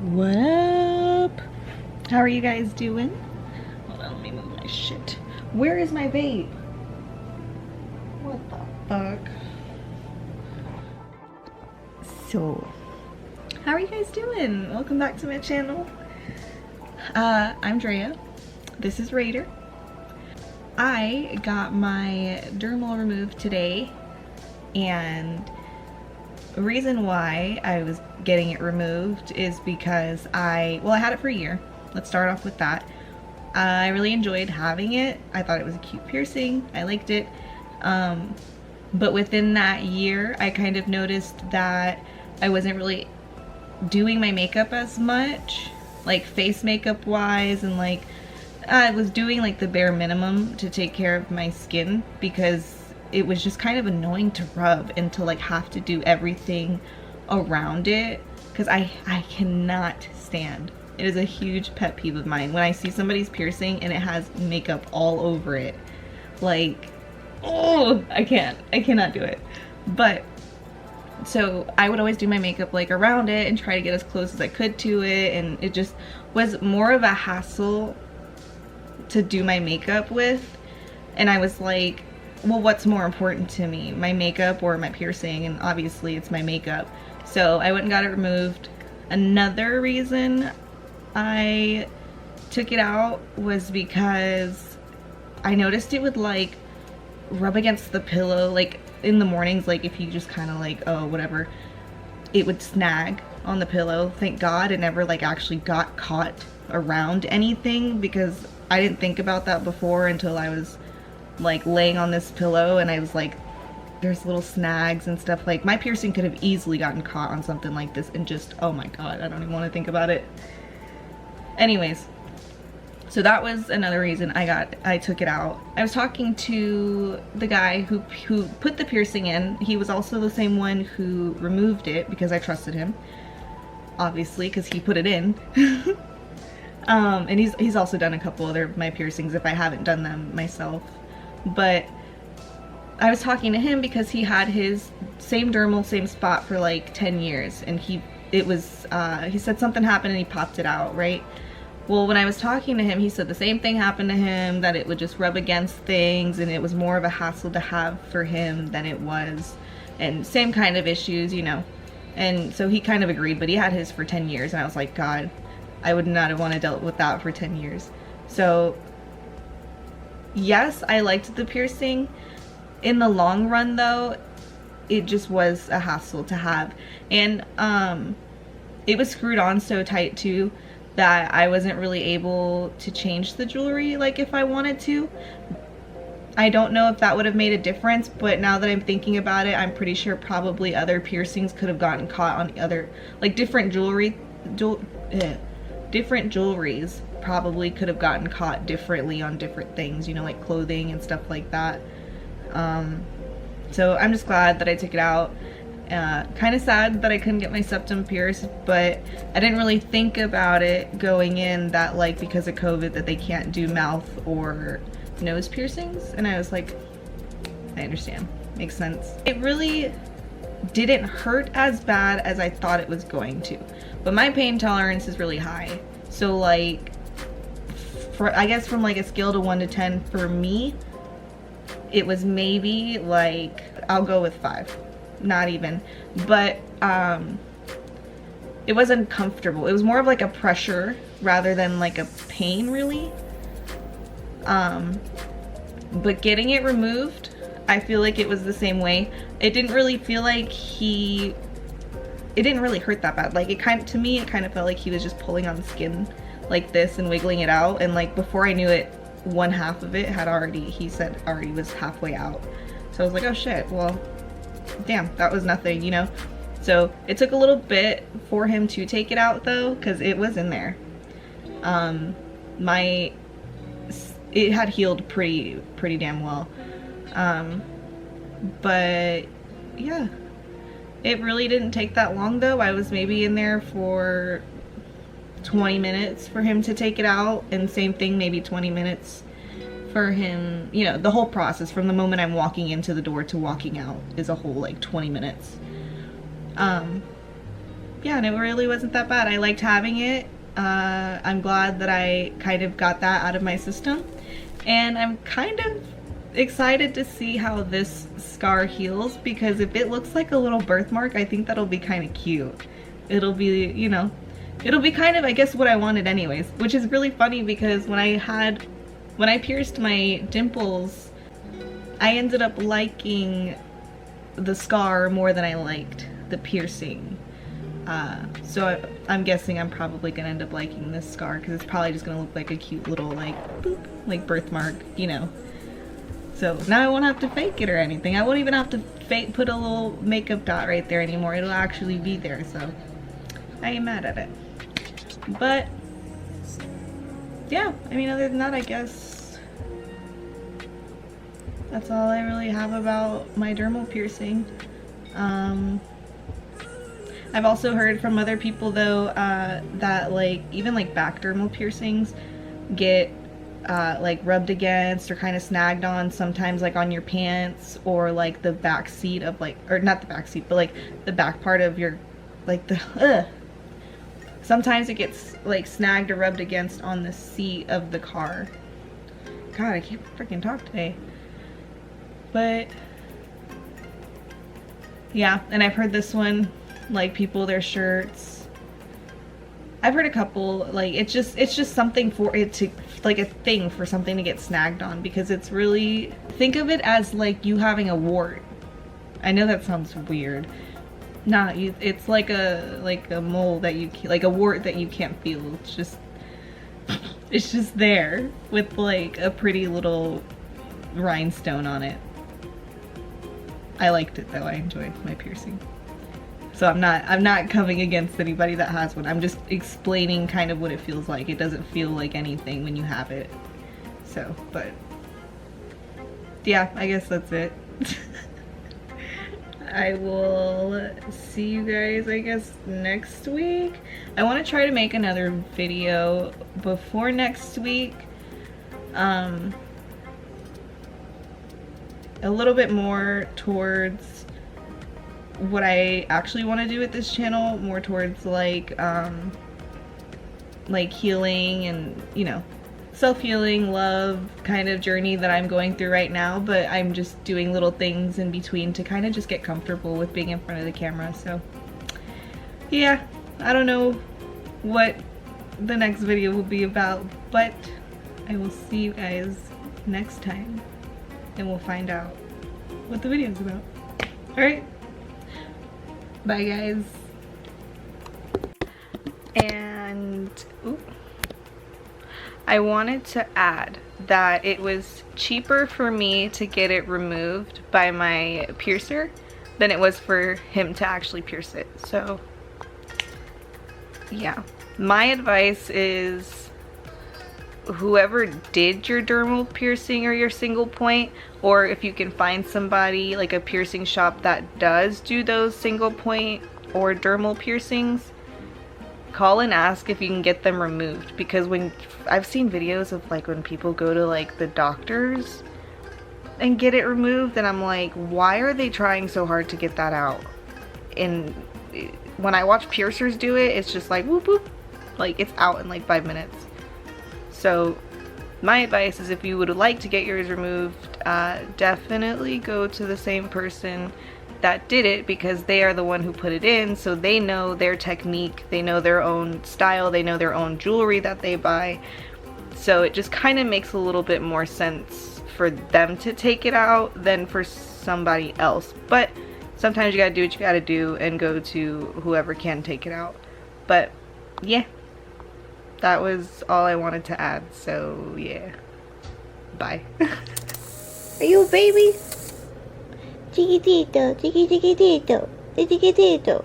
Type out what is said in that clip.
What up? How are you guys doing? Hold on, let me move my shit. Where is my vape? What the fuck? So, how are you guys doing? Welcome back to my channel. I'm Drea. This is Raider. I got my dermal removed today, and the reason why I was getting it removed is because I had it for a year. Let's start off with that. I really enjoyed having it. I thought it was a cute piercing. I liked it. But within that year, I kind of noticed that I wasn't really doing my makeup as much, like face makeup wise, and like I was doing like the bare minimum to take care of my skin because it was just kind of annoying to rub and to like have to do everything around it, because I cannot stand. It is a huge pet peeve of mine when I see somebody's piercing and it has makeup all over it. Like, oh, I cannot do it. But so I would always do my makeup like around it and try to get as close as I could to it, and it just was more of a hassle to do my makeup with. And I was like, well, what's more important to me, my makeup or my piercing? And obviously it's my makeup. So I went and got it removed. Another reason I took it out was because I noticed it would like rub against the pillow, like in the mornings, like if you just kind of like, oh, whatever, it would snag on the pillow. Thank God it never like actually got caught around anything, because I didn't think about that before until I was like laying on this pillow and I was like, there's little snags and stuff. Like my piercing could have easily gotten caught on something like this and just, oh my God, I don't even want to think about it. Anyways, so that was another reason I took it out. I was talking to the guy who put the piercing in. He was also the same one who removed it because I trusted him, obviously, because he put it in. And he's also done a couple other of my piercings if I haven't done them myself. But I was talking to him because he had his same dermal, same spot for like 10 years, and he said something happened and he popped it out, right? Well, when I was talking to him, he said the same thing happened to him, that it would just rub against things and it was more of a hassle to have for him than it was, and same kind of issues, you know. And so he kind of agreed, but he had his for 10 years, and I was like, God, I would not have wanted to deal with that for 10 years. So yes, I liked the piercing. In the long run though, it just was a hassle to have. And it was screwed on so tight too that I wasn't really able to change the jewelry like if I wanted to. I don't know if that would have made a difference, but now that I'm thinking about it, I'm pretty sure probably other piercings could have gotten caught on other, like different different jewelries probably could have gotten caught differently on different things, you know, like clothing and stuff like that. So I'm just glad that I took it out. Kind of sad that I couldn't get my septum pierced, but I didn't really think about it going in that like because of COVID that they can't do mouth or nose piercings, and I was like, I understand, makes sense. It really didn't hurt as bad as I thought it was going to, but my pain tolerance is really high. So like, I guess from like a scale to 1 to 10 for me, it was maybe like, I'll go with 5, not even. But it was uncomfortable. It was more of like a pressure rather than like a pain, really. But getting it removed, I feel like it was the same way. It didn't really feel like it didn't really hurt that bad. Like to me it kind of felt like he was just pulling on the skin like this and wiggling it out, and like before I knew it, one half of it had he said already was halfway out. So I was like, oh shit, well damn, that was nothing, you know. So it took a little bit for him to take it out though, because it was in there. It had healed pretty damn well. But yeah, it really didn't take that long though. I was maybe in there for 20 minutes for him to take it out, and same thing, maybe 20 minutes for him, you know, the whole process from the moment I'm walking into the door to walking out is a whole like 20 minutes. yeah, and it really wasn't that bad. I liked having it. I'm glad that I kind of got that out of my system, and I'm kind of excited to see how this scar heals, because if it looks like a little birthmark, I think that'll be kind of cute. It'll be, you know, it'll be kind of, I guess, what I wanted anyways, which is really funny because when I pierced my dimples, I ended up liking the scar more than I liked the piercing. So I'm guessing I'm probably gonna end up liking this scar because it's probably just gonna look like a cute little like boop, like birthmark, you know. So now I won't have to fake it or anything. I won't even have to put a little makeup dot right there anymore. It'll actually be there, so I ain't mad at it. But yeah, I mean, other than that, I guess that's all I really have about my dermal piercing. I've also heard from other people though that like even like back dermal piercings get like rubbed against or kind of snagged on sometimes, like on your pants or like the back seat of like, or not the back seat, but like the back part of your, like the sometimes it gets like snagged or rubbed against on the seat of the car. God, I can't freaking talk today. But yeah, and I've heard this one, like people, their shirts, I've heard a couple, like it's just something for it to, like a thing for something to get snagged on, because it's really, think of it as like you having a wart. I know that sounds weird. Nah, it's like a mole that you, like a wart that you can't feel. It's just there with like a pretty little rhinestone on it. I liked it though. I enjoyed my piercing. So I'm not coming against anybody that has one. I'm just explaining kind of what it feels like. It doesn't feel like anything when you have it. So, but yeah, I guess that's it. I will see you guys, I guess, next week. I want to try to make another video before next week. A little bit more towards what I actually want to do with this channel, more towards like healing and, you know, self-healing, love kind of journey that I'm going through right now, but I'm just doing little things in between to kind of just get comfortable with being in front of the camera. So yeah, I don't know what the next video will be about, but I will see you guys next time and we'll find out what the video is about. Alright, bye guys. And I wanted to add that it was cheaper for me to get it removed by my piercer than it was for him to actually pierce it. So yeah, my advice is whoever did your dermal piercing or your single point, or if you can find somebody like a piercing shop that does do those single point or dermal piercings, call and ask if you can get them removed. Because when I've seen videos of like when people go to like the doctors and get it removed, and I'm like, why are they trying so hard to get that out? And when I watch piercers do it, it's just like whoop whoop, like it's out in like 5 minutes. So my advice is if you would like to get yours removed, definitely go to the same person that did it, because they are the one who put it in, so they know their technique, they know their own style, they know their own jewelry that they buy. So it just kind of makes a little bit more sense for them to take it out than for somebody else. But sometimes you gotta do what you gotta do and go to whoever can take it out. But yeah, that was all I wanted to add. So yeah, bye. Are you a baby? Chiquitito, chiquitito, chiquitito.